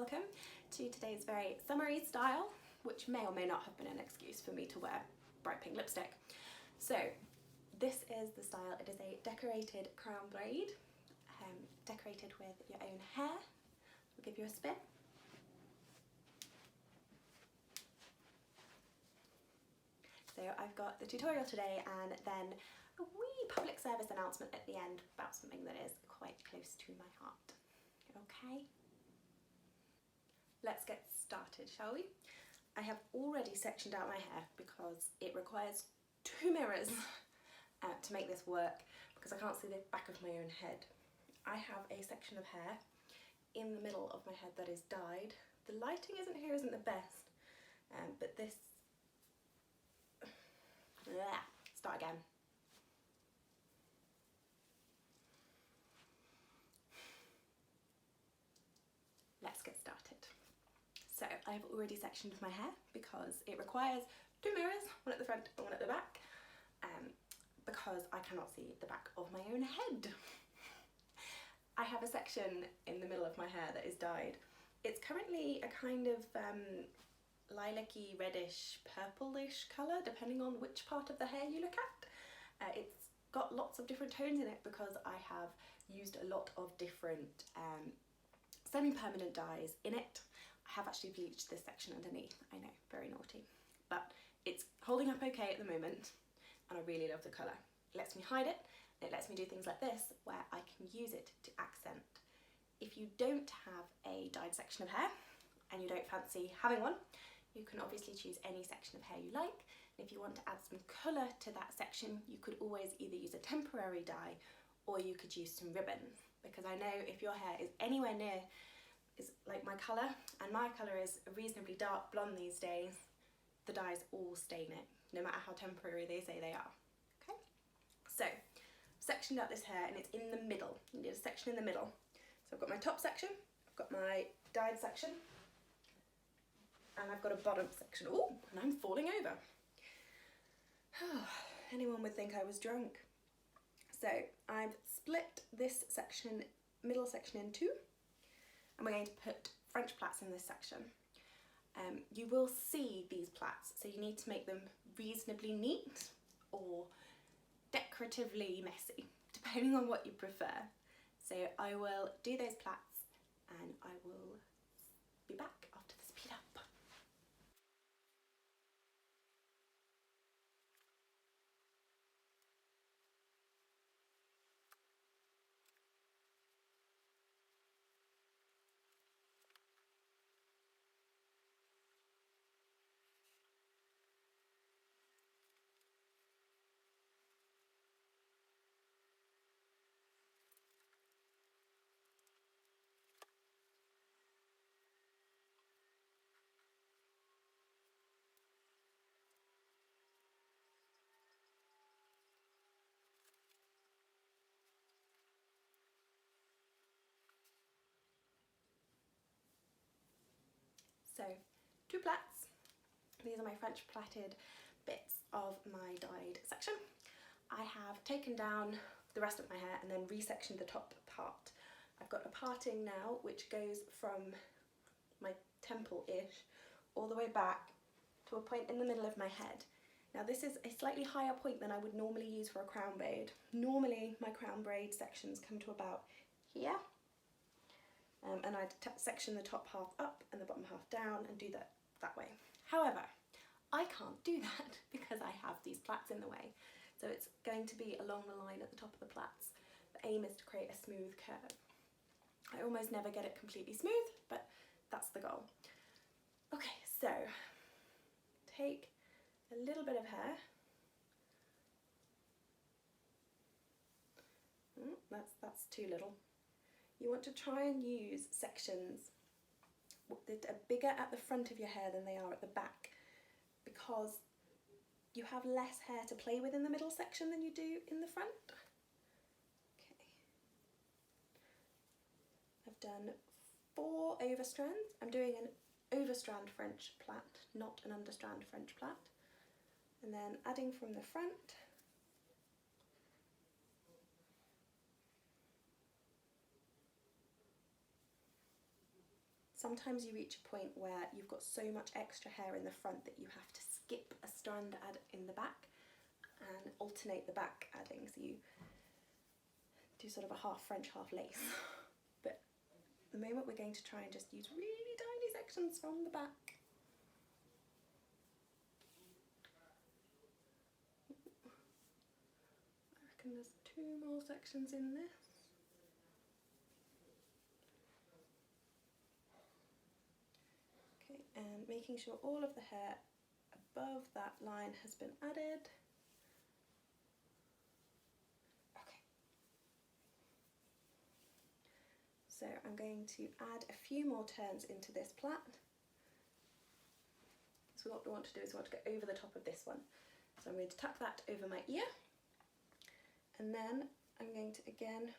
welcome to today's very summery style, which may or may not have been an excuse for me to wear bright pink lipstick. So this is the style. It is a decorated crown braid, decorated with your own hair. I'll give you a spin. So I've got the tutorial today and then a wee public service announcement at the end about something that is quite close to my heart. Okay? Let's get started, shall we? I have already sectioned out my hair because it requires 2 mirrors to make this work because I can't see the back of my own head. I have a section of hair in the middle of my head that is dyed. The lighting isn't the best, but this... Start again. Let's get started. So I've already sectioned my hair because it requires 2 mirrors, one at the front and one at the back, because I cannot see the back of my own head. I have a section in the middle of my hair that is dyed. It's currently a kind of lilac-y, reddish, purplish colour, depending on which part of the hair you look at. It's got lots of different tones in it because I have used a lot of different semi-permanent dyes in it. I have actually bleached this section underneath. I know, very naughty. But it's holding up okay at the moment and I really love the colour. It lets me hide it, and it lets me do things like this where I can use it to accent. If you don't have a dyed section of hair and you don't fancy having one, you can obviously choose any section of hair you like. And if you want to add some colour to that section, you could always either use a temporary dye or you could use some ribbon. Because I know if your hair is anywhere near is like my colour, and my colour is a reasonably dark blonde these days, the dyes all stain it, no matter how temporary they say they are. Okay, so sectioned out this hair and it's in the middle. You need a section in the middle. So I've got my top section, I've got my dyed section, and I've got a bottom section. Oh, and I'm falling over. Anyone would think I was drunk. So I've split this section, middle section in two, and we're going to put French plaits in this section. You will see these plaits, so you need to make them reasonably neat or decoratively messy, depending on what you prefer. So I will do those plaits and I will be back after the speed up. So 2 plaits. These are my French plaited bits of my dyed section. I have taken down the rest of my hair and then resectioned the top part. I've got a parting now which goes from my temple-ish all the way back to a point in the middle of my head. Now this is a slightly higher point than I would normally use for a crown braid. Normally my crown braid sections come to about here. And I'd section the top half up and the bottom half down and do that way. However, I can't do that because I have these plaits in the way. So it's going to be along the line at the top of the plaits. The aim is to create a smooth curve. I almost never get it completely smooth, but that's the goal. Okay, so take a little bit of hair. That's too little. You want to try and use sections that are bigger at the front of your hair than they are at the back, because you have less hair to play with in the middle section than you do in the front. Okay. I've done 4 overstrands. I'm doing an overstrand French plait, not an understrand French plait. And then adding from the front. Sometimes you reach a point where you've got so much extra hair in the front that you have to skip a strand add in the back and alternate the back adding, so you do sort of a half French, half lace. But at the moment we're going to try and just use really tiny sections from the back. I reckon there's 2 more sections in this. Okay, and making sure all of the hair above that line has been added. Okay. So I'm going to add a few more turns into this plait. So what we want to do is we want to go over the top of this one. So I'm going to tuck that over my ear, and then I'm going to again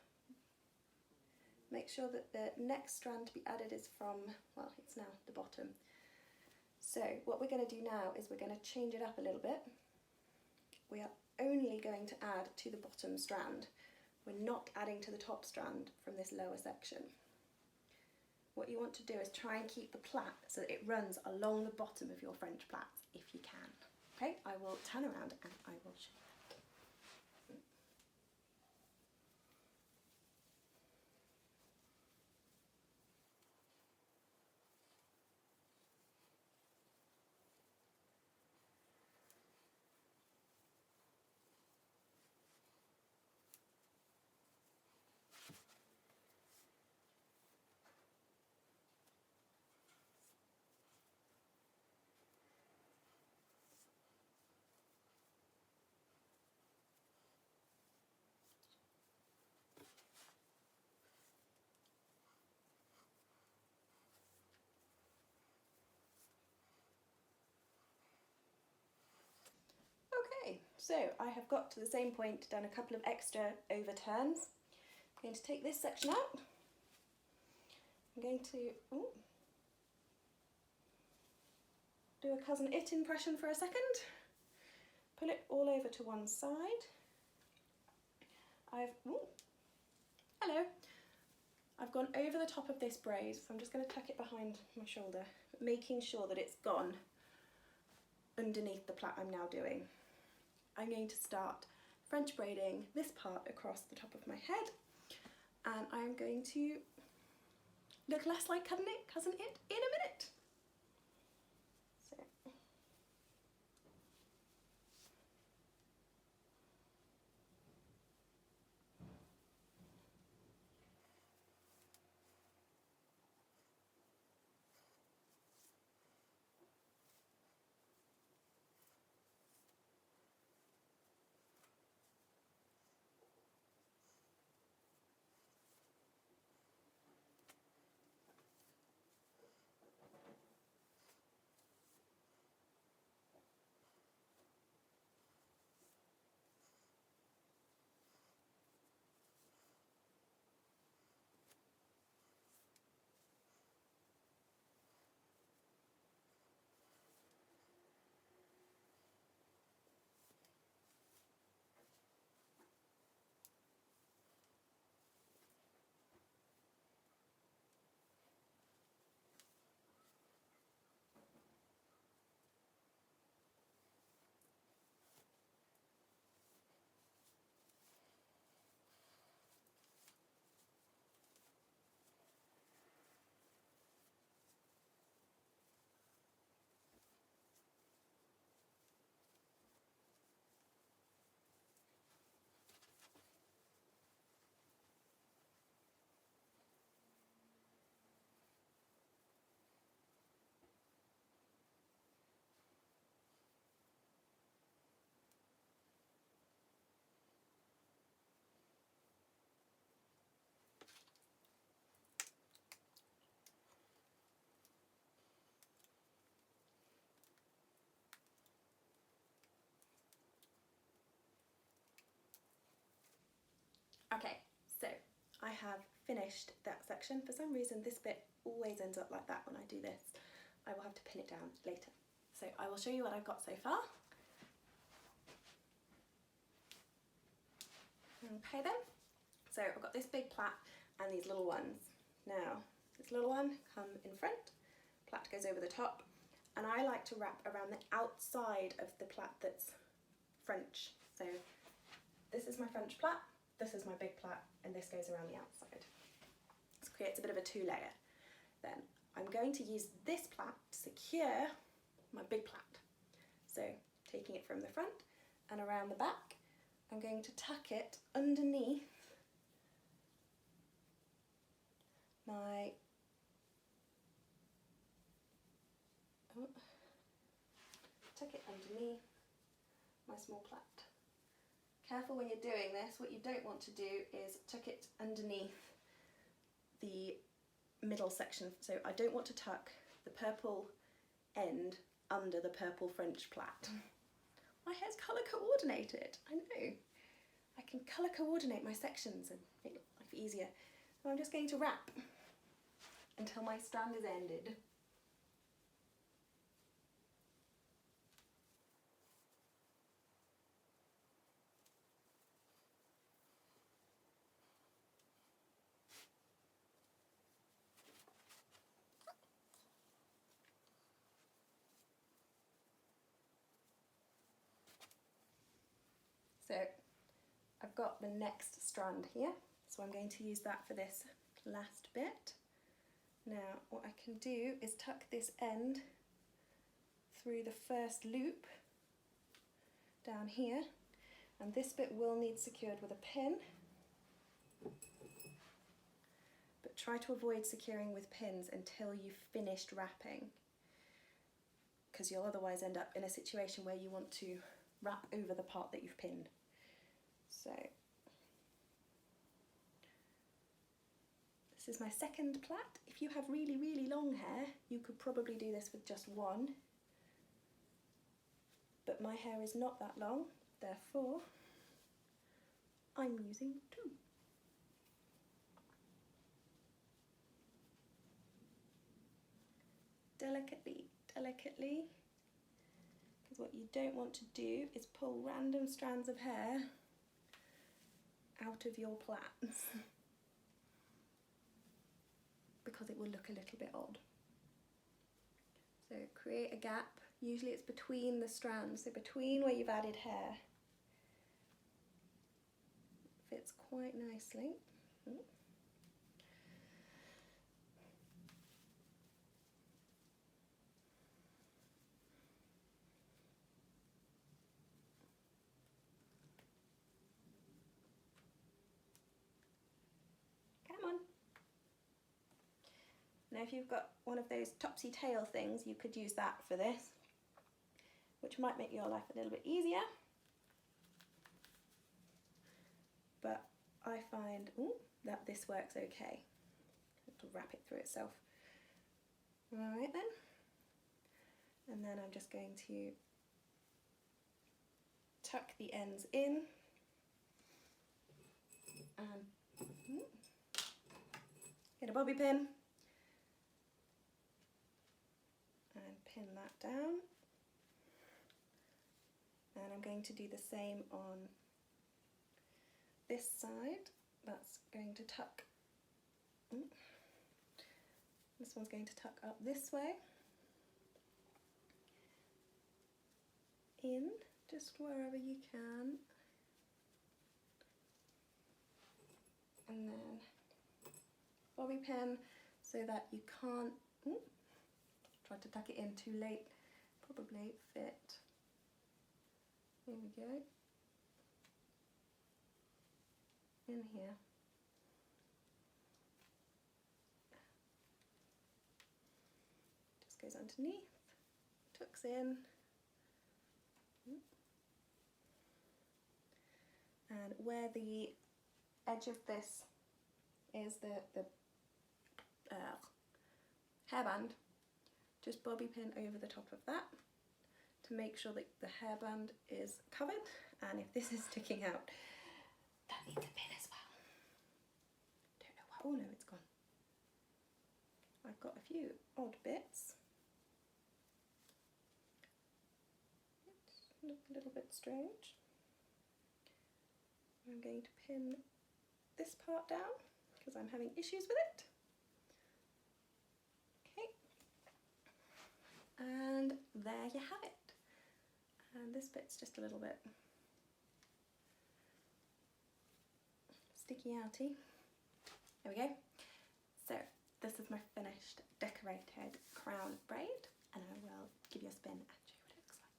make sure that the next strand to be added is from, well, it's now the bottom. So what we're going to do now is we're going to change it up a little bit. We are only going to add to the bottom strand. We're not adding to the top strand from this lower section. What you want to do is try and keep the plait so that it runs along the bottom of your French plait if you can. Okay, I will turn around and I will show you. Okay, so I have got to the same point, done a couple of extra overturns. I'm going to take this section out. I'm going to do a Cousin It impression for a second. Pull it all over to one side. Hello. I've gone over the top of this braid, so I'm just going to tuck it behind my shoulder, making sure that it's gone underneath the plait I'm now doing. I'm going to start French braiding this part across the top of my head, and I'm going to look less like Cousin It in a minute. So. Okay, so I have finished that section. For some reason this bit always ends up like that when I do this. I will have to pin it down later. So I will show you what I've got so far. Okay then, so I've got this big plait and these little ones. Now, this little one come in front, plait goes over the top, and I like to wrap around the outside of the plait that's French. So this is my French plait, this is my big plait, and this goes around the outside. This creates a bit of a two-layer. Then I'm going to use this plait to secure my big plait. So taking it from the front and around the back, I'm going to tuck it underneath my small plait. Careful when you're doing this, what you don't want to do is tuck it underneath the middle section. So I don't want to tuck the purple end under the purple French plait. My hair's colour coordinated, I know. I can colour coordinate my sections and make life easier. So I'm just going to wrap until my strand is ended. So I've got the next strand here, so I'm going to use that for this last bit. Now what I can do is tuck this end through the first loop down here, and this bit will need secured with a pin, but try to avoid securing with pins until you've finished wrapping, because you'll otherwise end up in a situation where you want to wrap over the part that you've pinned. So this is my second plait. If you have really, really long hair, you could probably do this with just one, but my hair is not that long, therefore I'm using two. Delicately, delicately, because what you don't want to do is pull random strands of hair out of your plaits because it will look a little bit odd. So create a gap, usually it's between the strands, so between where you've added hair. Fits quite nicely. Now if you've got one of those topsy tail things, you could use that for this, which might make your life a little bit easier. But I find that this works okay. It'll wrap it through itself. Alright then. And then I'm just going to tuck the ends in and get a bobby pin. Pin that down, and I'm going to do the same on this side. That's going to tuck, this one's going to tuck up this way, in just wherever you can, and then bobby pin so that you can't try to tuck it in too late, probably fit. Here we go. In here. Just goes underneath, tucks in. And where the edge of this is the hairband, just bobby pin over the top of that to make sure that the hairband is covered, and if this is sticking out, that needs a pin as well. Don't know why. Oh no, it's gone. I've got a few odd bits. It looks a little bit strange. I'm going to pin this part down because I'm having issues with it. there you have it. And this bit's just a little bit sticky outy. There we go. So this is my finished decorated crown braid, and I will give you a spin and show you what it looks like.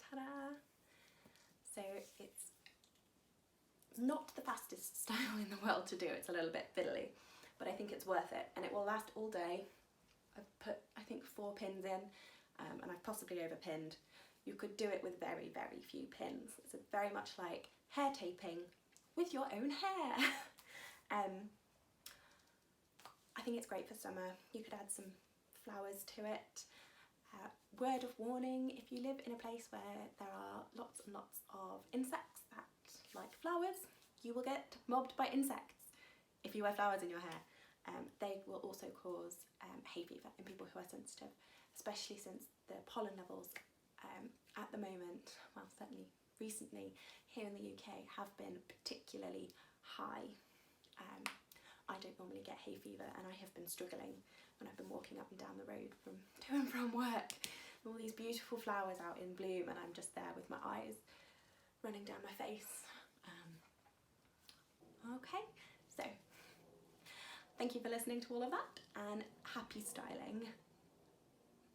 Ta-da! So it's not the fastest style in the world to do, it's a little bit fiddly, but I think it's worth it, and it will last all day. I've put, I think, 4 pins in, and I've possibly overpinned. You could do it with very, very few pins. It's very much like hair taping with your own hair. I think it's great for summer. You could add some flowers to it. Word of warning, if you live in a place where there are lots and lots of insects that like flowers, you will get mobbed by insects if you wear flowers in your hair. They will also cause hay fever in people who are sensitive, especially since the pollen levels at the moment, well certainly recently here in the UK, have been particularly high. I don't normally get hay fever, and I have been struggling when I've been walking up and down the road to and from work. All these beautiful flowers out in bloom, and I'm just there with my eyes running down my face. Okay, so thank you for listening to all of that, and happy styling.